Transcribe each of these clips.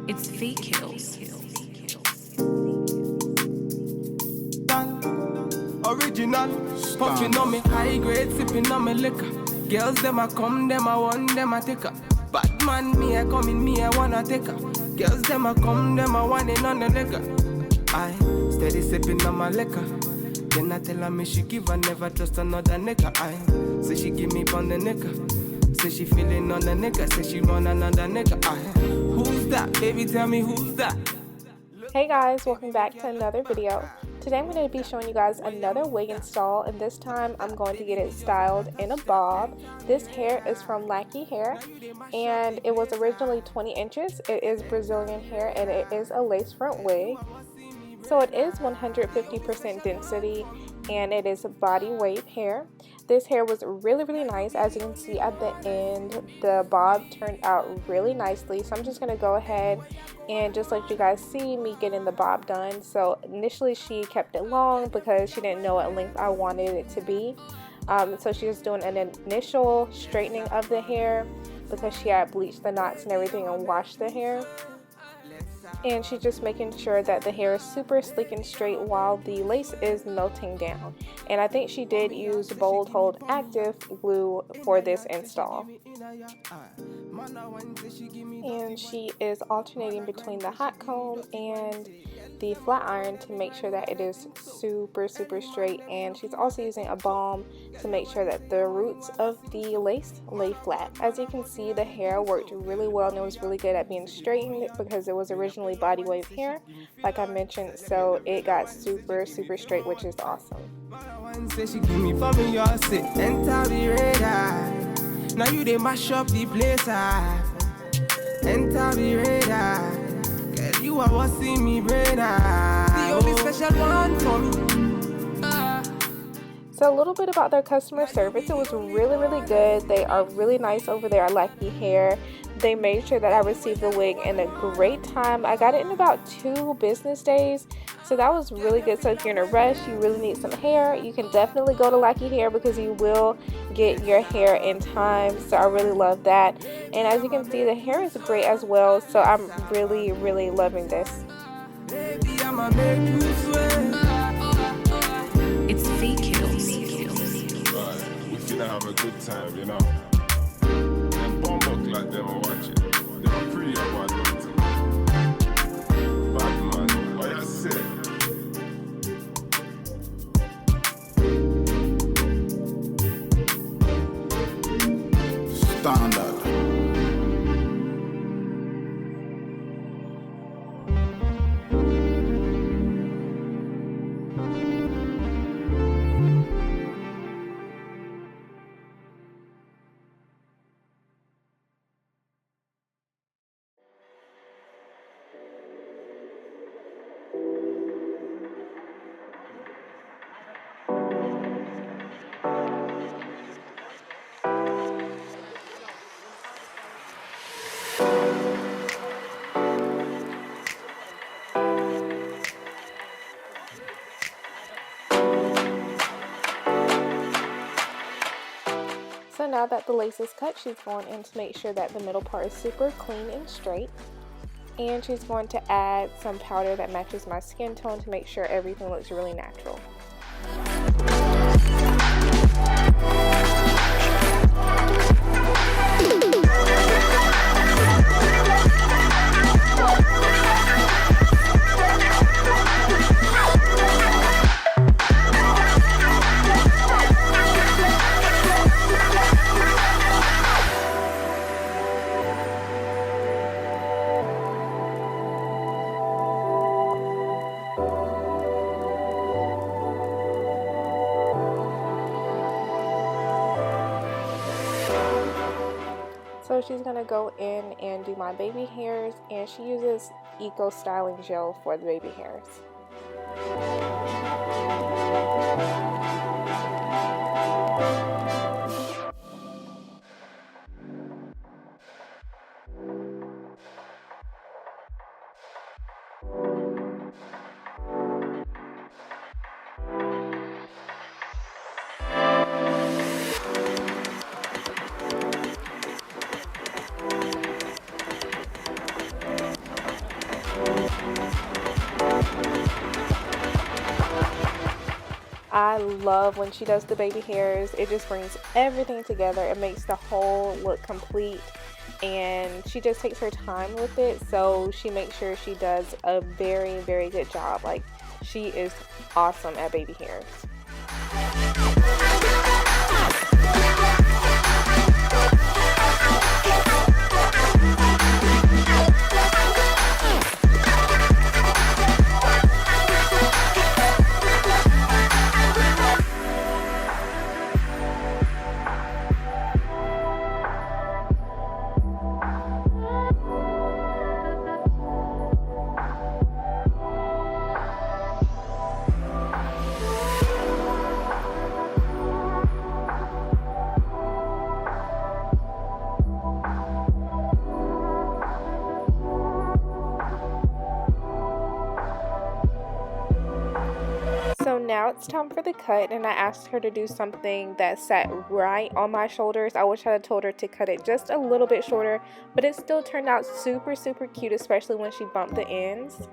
It's fake kills. Original, puffing on me high grade, sipping on me liquor. Girls them a come, them a want, them a take her. Bad man, me a come in, me a wanna take her. Girls them a come, them a want it on the liquor. I steady sipping on my liquor. Then I tell her me she give her never trust another nigga. I say she give me on the nigga. Say she feeling on the nigga. Say she want another nigga. I who's that? Baby, tell me who's that? Hey guys, welcome back to another video. Today I'm going to be showing you guys another wig install, and this time I'm going to get it styled in a bob. This hair is from Lakihair, and it was originally 20 inches. It is Brazilian hair, and it is a lace front wig. So it is 150% density, and it is body wave hair. This hair was really nice. As you can see at the end, the bob turned out really nicely. So I'm just going to go ahead and just let you guys see me getting the bob done. So initially she kept it long because she didn't know what length I wanted it to be. So she was doing an initial straightening of the hair because she had bleached the knots and everything and washed the hair. And she's just making sure that the hair is super sleek and straight while the lace is melting down. And I think she did use Bold Hold Active glue for this install. And she is alternating between the hot comb and the flat iron to make sure that it is super straight. And she's also using a balm to make sure that the roots of the lace lay flat. As you can see, the hair worked really well and it was really good at being straightened because it was originally body wave hair, like I mentioned, so it got super straight, which is awesome. Now you they mash up the place, enter the radar. Girl, you are what's in me brain, the only special one for me. So a little bit about their customer service. It was really good. They are really nice over there at Lakihair. They made sure that I received the wig in a great time. I got it in about 2 business days, so that was really good. So if you're in a rush, you really need some hair, you can definitely go to Lakihair because you will get your hair in time. So I really love that. And as you can see, the hair is great as well, so I'm really loving this. It's fake kills. We finna have a good time, you know. Them bomb like them are watching. They are pretty about it. Bad man, what you say? Standard. So now that the lace is cut, she's going in to make sure that the middle part is super clean and straight. And she's going to add some powder that matches my skin tone to make sure everything looks really natural. So she's going to go in and do my baby hairs, and she uses Eco Styling Gel for the baby hairs. I love when she does the baby hairs. It just brings everything together. It makes the whole look complete, and she just takes her time with it, so she makes sure she does a very, very good job. Like, she is awesome at baby hairs. So now it's time for the cut, and I asked her to do something that sat right on my shoulders. I wish I had told her to cut it just a little bit shorter, but it still turned out super, super cute, especially when she bumped the ends.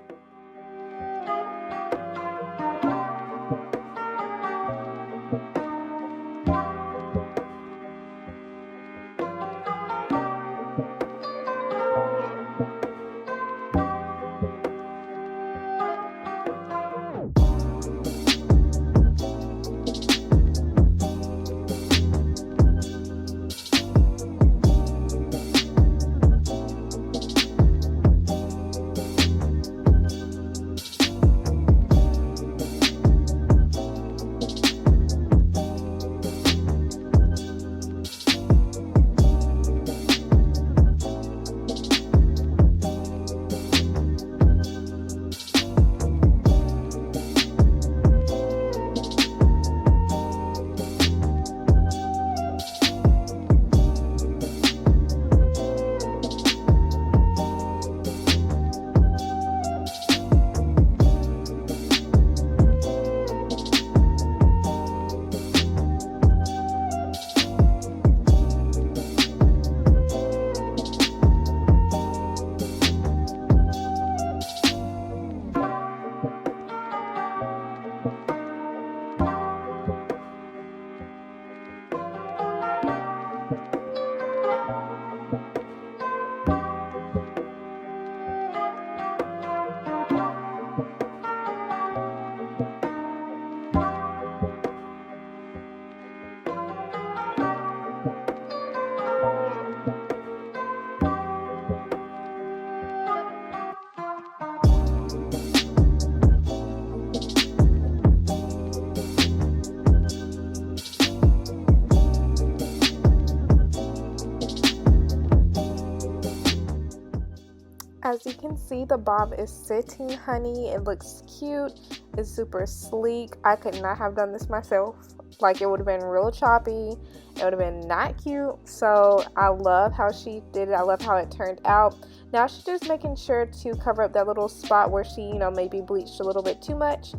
As you can see, the bob is sitting, honey. It looks cute. It's super sleek. I could not have done this myself. Like, it would have been real choppy. It would have been not cute. So I love how she did it. I love how it turned out. Now she's just making sure to cover up that little spot where she, maybe bleached a little bit too much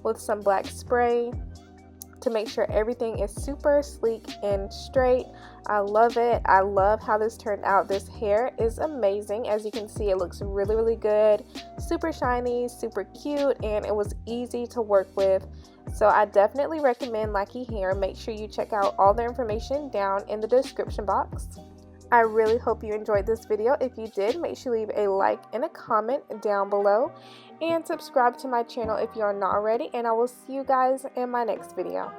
with some black spray to make sure everything is super sleek and straight. I love it. I love how this turned out. This hair is amazing. As you can see, it looks really, really good. Super shiny, super cute, and it was easy to work with. So I definitely recommend Lakihair. Make sure you check out all their information down in the description box. I really hope you enjoyed this video. If you did, make sure you leave a like and a comment down below, and subscribe to my channel if you are not already, and I will see you guys in my next video.